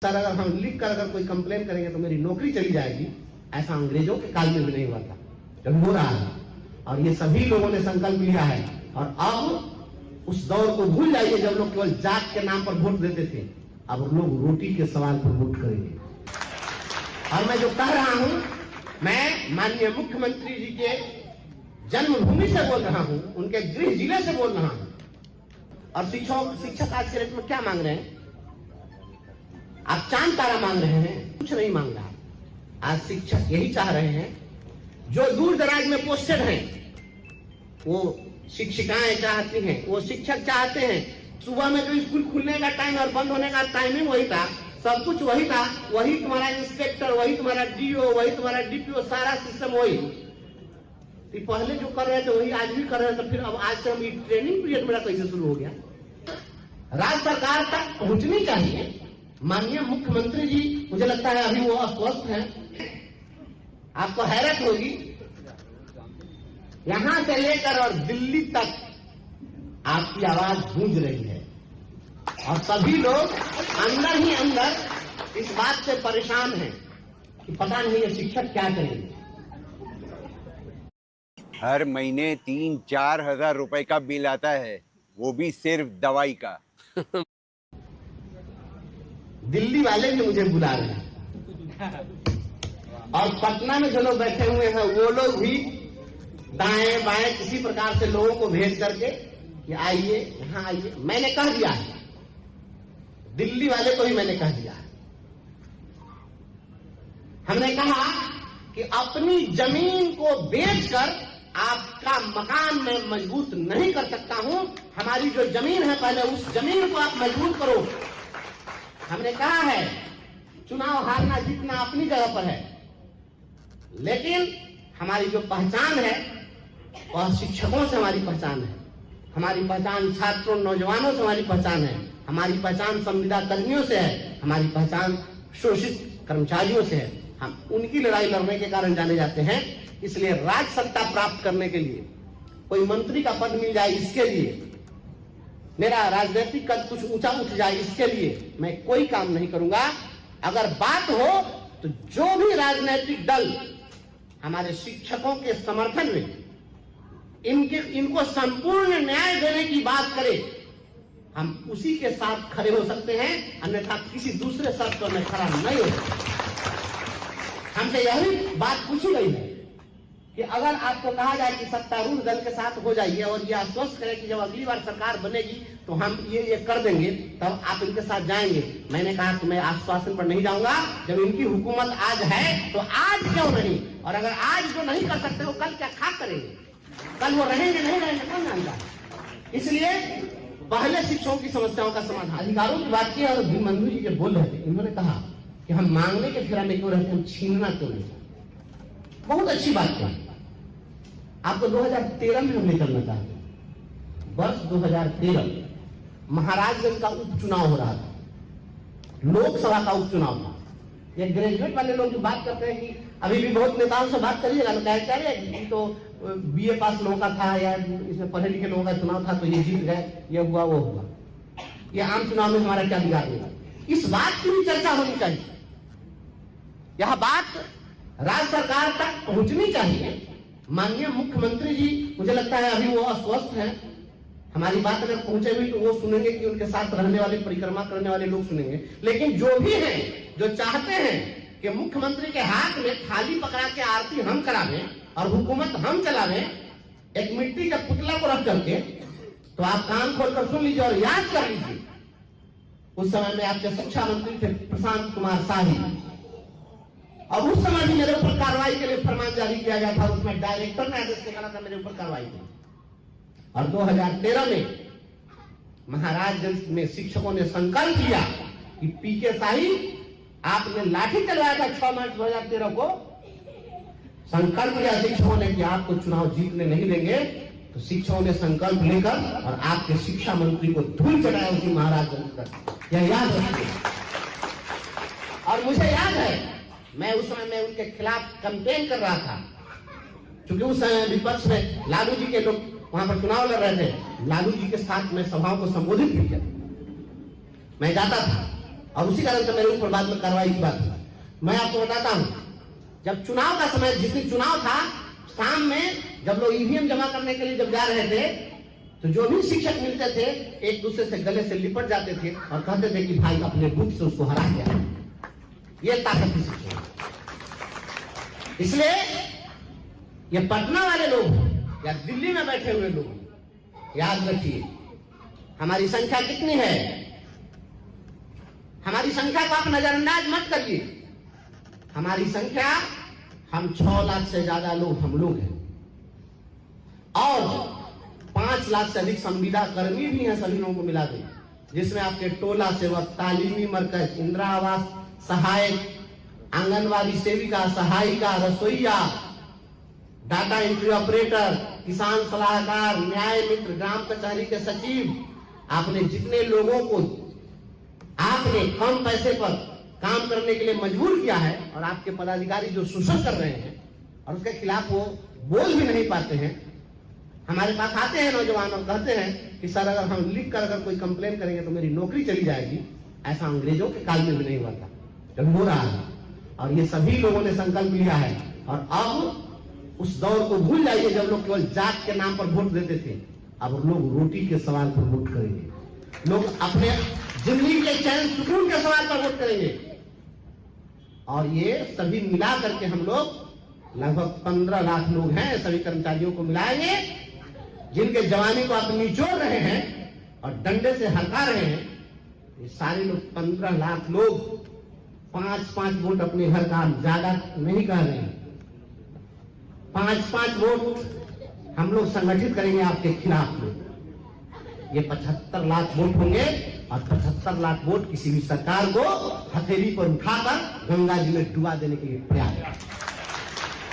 Sir अगर हम लिख कर अगर कोई कंप्लेन करेंगे तो मेरी नौकरी चली जाएगी, ऐसा अंग्रेजों के काल में भी नहीं हुआ था, जब हो रहा है। और ये सभी लोगों ने संकल्प लिया है। और अब उस दौर को भूल जाइए जब लोग केवल जात के नाम पर वोट देते थे। अब लोग रोटी के सवाल पर वोट करेंगे। और मैं जो कह रहा हूं, मैं माननीय मुख्यमंत्री जी के जन्मभूमि से बोल रहा हूं, उनके गृह जिले से बोल रहा हूं। और शिक्षक आज के डेट में क्या मांग रहे हैं? आप चांद तारा मांग रहे हैं, कुछ नहीं मांग रहा। आज शिक्षक यही चाह रहे हैं, जो दूर दराज में पोस्टेड हैं, वो शिक्षिकाएं चाहती हैं, वो शिक्षक चाहते हैं। सुबह में जो स्कूल खुलने का टाइम और बंद होने का टाइमिंग वही था, सब कुछ वही था, वही तुम्हारा इंस्पेक्टर, वही तुम्हारा डीओ, वही तुम्हारा डीपीओ, सारा सिस्टम वही। तो पहले जो कर रहे थे वही आज भी कर रहे हैं, तो फिर अब आज से हम ट्रेनिंग पीरियड मेरा कैसे शुरू हो गया? राज्य सरकार तक पहुंचनी चाहिए। माननीय मुख्यमंत्री जी, मुझे लगता है अभी वो अस्वस्थ हैं। आपको हैरत होगी, यहां से लेकर और दिल्ली तक आपकी आवाज गूंज रही है। और सभी लोग अंदर ही अंदर इस बात से परेशान हैं कि पता नहीं ये शिक्षक क्या करेंगे। हर महीने 3-4 हजार रुपए का बिल आता है, वो भी सिर्फ दवाई का। दिल्ली वाले भी मुझे बुला रहे हैं, और पटना में जो लोग बैठे हुए हैं वो लोग भी दाएं बाएं किसी प्रकार से लोगों को भेज करके कि आइए, यहां आइए। मैंने कह दिया है, दिल्ली वाले को भी मैंने कह दिया है। हमने कहा कि अपनी जमीन को बेचकर आपका मकान मैं मजबूत नहीं कर सकता हूं। हमारी जो जमीन है, पहले उस जमीन को आप मजबूत करो। हमने कहा है, चुनाव हारना जीतना अपनी जगह पर है, लेकिन हमारी जो पहचान है वह शिक्षकों से हमारी पहचान है, हमारी पहचान छात्रों नौजवानों से हमारी पहचान है, हमारी पहचान संविदा कर्मियों से है, हमारी पहचान शोषित कर्मचारियों से है। हम उनकी लड़ाई लड़ने के कारण जाने जाते हैं। इसलिए राज सत्ता प्राप्त करने के लिए, कोई मंत्री का पद मिल जाए इसके लिए, मेरा राजनीतिक कद कुछ ऊंचा उठ जाए इसके लिए मैं कोई काम नहीं करूंगा। अगर बात हो तो जो भी राजनीतिक दल हमारे शिक्षकों के समर्थन में इनको संपूर्ण न्याय देने की बात करे, हम उसी के साथ खड़े हो सकते हैं, अन्यथा किसी दूसरे शर्त पर मैं खड़ा नहीं हो सकता। हमसे यही बात पूछी गई है कि अगर आपको कहा जाए कि सत्तारूढ़ दल के साथ हो जाइए और ये आश्वस्त करें कि जब अगली बार सरकार बनेगी तो हम ये कर देंगे, तब आप इनके साथ जाएंगे। मैंने कहा कि मैं आश्वासन पर नहीं जाऊंगा। जब इनकी हुकूमत आज है तो आज क्यों नहीं? और अगर आज जो नहीं कर सकते वो कल क्या खा करेंगे? कल वो रहेंगे नहीं रहेंगे कौन जानता है? इसलिए पहले शिक्षकों की समस्याओं का समाधान। अधिकारों की बात की और भीमबंधु जी के बोल रहे थे, इन्होंने कहा कि हम मांगने के फिरा में क्यों रहते, हम छीनना क्यों नहीं? बहुत अच्छी बात है। आपको 2013 में हम निकलना चाहते हैं। वर्ष 2013 महाराजगंज का उपचुनाव हो रहा था, लोकसभा का उपचुनाव था। ये ग्रेजुएट वाले लोग जो बात करते हैं कि अभी भी बहुत नेताओं से बात करिएगा तो क्या कह तो बीए पास लोगों का था या इसमें पढ़े लिखे लोगों का चुनाव था तो ये जीत गए, ये हुआ वो हुआ, ये आम चुनाव में हमारा क्या बिगाड़ेगा? इस बात की भी चर्चा होनी चाहिए। यह बात राज्य सरकार तक पहुंचनी चाहिए। माननीय मुख्यमंत्री जी, मुझे लगता है अभी वो अस्वस्थ हैं। हमारी बात अगर पहुंचे भी तो वो सुनेंगे कि उनके साथ रहने वाले, परिक्रमा करने वाले लोग सुनेंगे। लेकिन जो भी हैं, जो चाहते हैं कि मुख्यमंत्री के हाथ में थाली पकड़ा के आरती हम करावें और हुकूमत हम चलावें, एक मिट्टी का पुतला को रख करके, तो आप कान खोलकर सुन लीजिए और याद कर लीजिए। उस समय में आपके शिक्षा मंत्री थे प्रशांत कुमार शाही, और उस समय भी मेरे ऊपर कार्रवाई के लिए फरमान जारी किया गया था। उसमें डायरेक्टर ने आदेश निकाला था मेरे ऊपर कार्रवाई की। और 2013 में महाराजगंज में शिक्षकों ने संकल्प लिया कि पीके शाही, आपने लाठी चलवाया था 6 मार्च 2013 को, संकल्प लिया शिक्षकों ने कि आपको चुनाव जीतने नहीं देंगे। तो शिक्षकों ने संकल्प लेकर और आपके शिक्षा मंत्री को धूल चढ़ाया उसी महाराजगंज तक। यह याद रखिए। और मुझे याद है, मैं उस समय में उनके खिलाफ कैंपेन कर रहा था, क्योंकि उस समय विपक्ष में लालू जी के लोग वहां पर चुनाव लड़ रहे थे। लालू जी के साथ मैं सभाओं को संबोधित भी किया, मैं जाता था। और उसी कारण से मेरे ऊपर बाद में कार्रवाई की बात। मैं आपको बताता हूं, जब चुनाव का समय, जिस दिन चुनाव था, शाम में जब लोग ईवीएम जमा करने के लिए जब जा रहे थे, तो जो भी शिक्षक मिलते थे एक दूसरे से गले से लिपट जाते थे और कहते थे कि भाई अपने बूथ से उसको हरा दिया। ये ताकत की शिक्षा है। इसलिए ये पटना वाले लोग या दिल्ली में बैठे हुए लोग याद रखिए, हमारी संख्या कितनी है। हमारी संख्या को आप नजरअंदाज मत करिए। हमारी संख्या, हम 6 लाख से ज्यादा लोग हम लोग हैं और 5 लाख से अधिक संविदा कर्मी भी हैं सभी लोगों को मिला दें, जिसमें आपके टोला सेवक, तालीमी मरकज, इंदिरा आवास सहायक, आंगनवाड़ी सेविका, सहायिका, रसोईया, डाटा एंट्री ऑपरेटर, किसान सलाहकार, न्याय मित्र, ग्राम कचहरी के सचिव, आपने जितने लोगों को आपने कम पैसे पर काम करने के लिए मजबूर किया है और आपके पदाधिकारी जो शोषण कर रहे हैं और उसके खिलाफ वो बोल भी नहीं पाते हैं। हमारे पास आते हैं नौजवान और कहते हैं कि सर अगर हम लिख कर अगर कोई कंप्लेन करेंगे तो मेरी नौकरी चली जाएगी। ऐसा अंग्रेजों के काल में भी नहीं हुआ था, जब हो रहा है। और ये सभी लोगों ने संकल्प लिया है और अब उस दौर को भूल जाइए जब लोग केवल जात के नाम पर वोट देते थे। अब लोग रोटी के सवाल पर वोट करेंगे, लोग अपने जिंदगी के चैन सुकून के सवाल पर वोट करेंगे। और ये सभी मिला करके हम लोग लगभग 15 लाख लोग हैं, सभी कर्मचारियों को मिलाएंगे, जिनके जवानी को आप निचोड़ रहे हैं और डंडे से हटा रहे हैं। ये सारे लोग 15 लाख लोग 5-5 वोट अपने घर का, ज्यादा नहीं कह रहे हैं, 5-5 वोट हम लोग संगठित करेंगे आपके खिलाफ में। ये 75 लाख वोट होंगे और 75 लाख वोट किसी भी सरकार को हथेली पर उठाकर गंगा जी में डुबा देने के लिए तैयार है।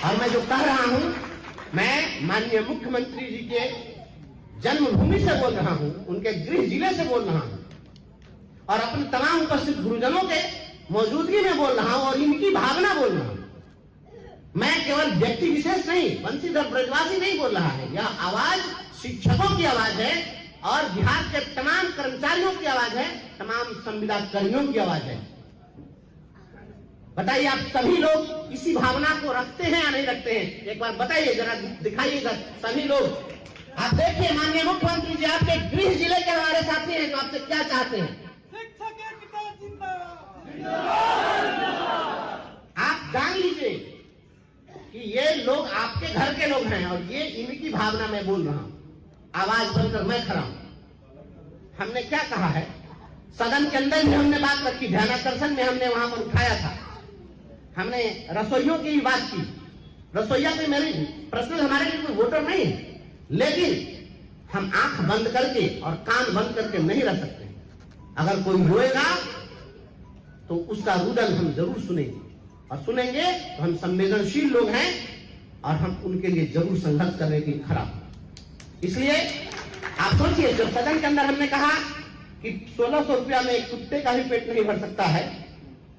और मैं जो कह रहा हूं, मैं माननीय मुख्यमंत्री जी के जन्मभूमि से बोल रहा हूं, उनके गृह जिले से बोल रहा हूं और अपने तमाम उपस्थित गुरुजनों के मौजूदगी में बोल रहा हूं और इनकी भावना बोल रहा हूं। मैं केवल व्यक्ति विशेष नहीं, बंसीधर ब्रजवासी नहीं बोल रहा है। यह आवाज शिक्षकों की आवाज है और बिहार के तमाम कर्मचारियों की आवाज है, तमाम संविदा कर्मियों की आवाज है। बताइए आप सभी लोग इसी भावना को रखते हैं या नहीं रखते हैं? एक बार बताइए, जरा दिखाइएगा सभी लोग। आप देखिए माननीय मुख्यमंत्री जी आपके गृह जिले के हमारे साथी हैं, जो आपसे क्या चाहते हैं। आप जान लीजिए कि ये लोग आपके घर के लोग हैं और ये इनकी भावना में बोल रहा हूं, आवाज बनकर मैं खड़ा हूं। हमने क्या कहा है, सदन के अंदर भी हमने बात रखी, ध्यानाकर्षण में हमने वहां पर उठाया था, हमने रसोइयों की बात की। रसोइया कोई मेरी पर्सनल हमारे लिए कोई वोटर नहीं है, लेकिन हम आंख बंद करके और कान बंद करके नहीं रह सकते। अगर कोई रोएगा तो उसका रुदन हम जरूर सुनेंगे और सुनेंगे तो हम संवेदनशील लोग हैं और हम उनके लिए जरूर संघर्ष करने के लिए खड़ा। इसलिए आप सोचिए, जब सदन के अंदर हमने कहा कि 1600 रुपया में एक कुत्ते का भी पेट नहीं भर सकता है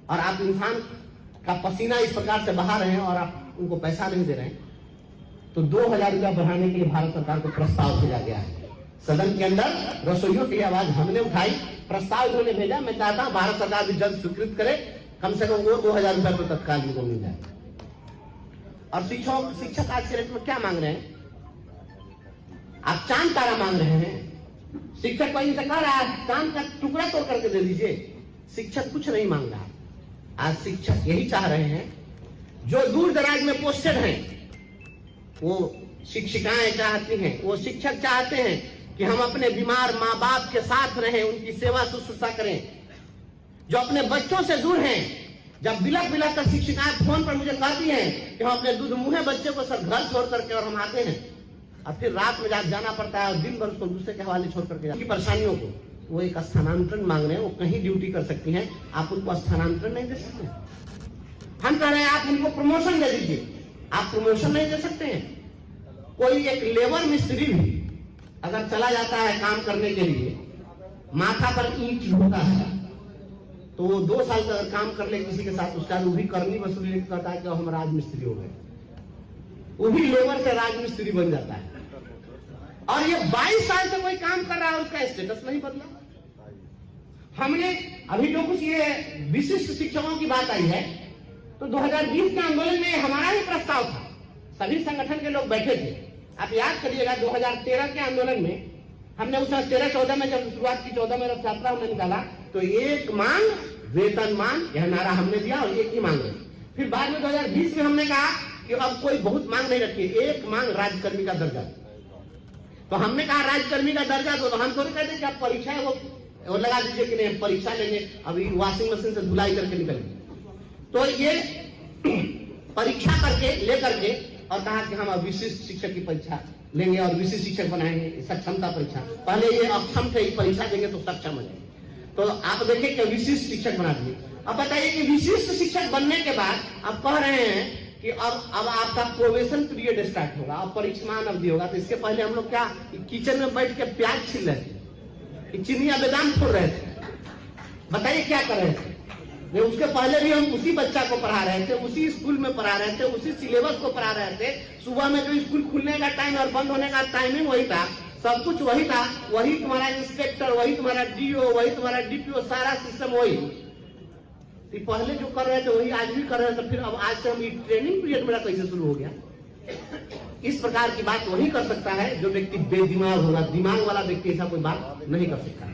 और आप इंसान का पसीना इस प्रकार से बहा रहे हैं और आप उनको पैसा नहीं दे रहे हैं, तो 2000 रुपया बढ़ाने के लिए भारत सरकार को प्रस्ताव भेजा गया है। सदन के अंदर रसोइयों की आवाज हमने उठाई, प्रस्ताव उन्होंने भेजा। मैं चाहता हूं भारत सरकार भी जल्द स्वीकृत करे, कम से कम वो 2000 रुपया तो तत्काल को मिल जाए। और शिक्षक आज के रेट में क्या मांग रहे हैं? आप चांद तारा मांग रहे हैं। शिक्षक को इनसे कह रहा है चांद का टुकड़ा तोड़ करके दे दीजिए। शिक्षक कुछ नहीं मांग रहा। आज शिक्षक यही चाह रहे हैं, जो दूर दराज में पोस्टेड हैं, वो शिक्षिकाएं चाहती हैं, वो शिक्षक चाहते हैं कि हम अपने बीमार माँ बाप के साथ रहें, उनकी सेवा शुश्रूषा करें। जो अपने बच्चों से दूर हैं, जब बिलख बिलख कर शिक्षिकाएं फोन पर मुझे कहती हैं कि हम अपने दूध मुँहे बच्चे को सब घर छोड़ करके और हम आते हैं और फिर रात में जाना पड़ता है और दिन भर उसको दूसरे के हवाले छोड़ करके उनकी परेशानियों को, वो एक स्थानांतरण मांग रहे हैं। वो कहीं ड्यूटी कर सकती हैं, आप उनको स्थानांतरण नहीं दे सकते। हम कह रहे हैं आप उनको प्रमोशन दे दीजिए, आप प्रमोशन नहीं दे सकते हैं। कोई एक लेबर मिस्त्री भी अगर चला जाता है काम करने के लिए, माथा पर ईंट होता है, तो वो 2 साल का काम कर ले किसी के साथ, उसका वो भी करनी वसूली करता है कि हम राजमिस्त्री हो गए, वो भी लेबर से राजमिस्त्री बन जाता है। और ये 22 साल से कोई काम कर रहा है, उसका स्टेटस नहीं बदला। हमने अभी जो कुछ ये विशिष्ट शिक्षकों की बात आई है, तो 2020 के आंदोलन में हमारा ही प्रस्ताव था, सभी संगठन के लोग बैठे थे। आप याद करिएगा 2013 के आंदोलन में हमने उस 13-14 में जब शुरुआत की, 14 में रथ यात्रा हमने निकाला, तो एक मांग वेतन मांग, यह नारा हमने दिया और एक ही मांग रही। फिर बाद में 2020 में हमने कहा कि अब कोई बहुत मांग नहीं रखी, एक मांग राज्यकर्मी का दर्जा। तो हमने कहा राज्यकर्मी का दर्जा, तो हम थोड़ी कहते कि आप परीक्षा है वो लगा दीजिए कि नहीं हम परीक्षा लेंगे, अभी वॉशिंग मशीन से धुलाई करके निकलेंगे। तो ये परीक्षा करके लेकर के और कहा कि हम अब विशिष्ट शिक्षक की परीक्षा लेंगे और विशिष्ट शिक्षक बनाएंगे, सक्षमता परीक्षा। पहले ये अक्षम थे, परीक्षा देंगे तो सक्षम हो जाएंगे। तो आप देखिए कि विशिष्ट शिक्षक बना दिए। अब बताइए कि विशिष्ट शिक्षक बनने के बाद आप कह रहे हैं कि अब आपका प्रोबेशन पीरियड स्टार्ट होगा, अब परीक्षमान अवधि होगा। तो इसके पहले हम लोग क्या किचन में बैठ के प्याज छील रहे थे, चीनी या बादाम फोड़ रहे थे? बताइए क्या कर रहे थे? उसके पहले भी हम उसी बच्चा को पढ़ा रहे थे, उसी स्कूल में पढ़ा रहे थे, उसी सिलेबस को पढ़ा रहे थे। सुबह में जो स्कूल खुलने का टाइम और बंद होने का टाइमिंग वही था, सब कुछ वही था, वही तुम्हारा इंस्पेक्टर, वही तुम्हारा डीओ, वही तुम्हारा डीपीओ, सारा सिस्टम वही। पहले जो कर रहे थे वही आज भी कर रहे थे, तो फिर अब आज से हम ट्रेनिंग पीरियड मेरा कैसे शुरू हो गया? इस प्रकार की बात वही कर सकता है जो व्यक्ति बेदिमाग होगा, दिमाग वाला व्यक्ति ऐसा कोई बात नहीं कर सकता।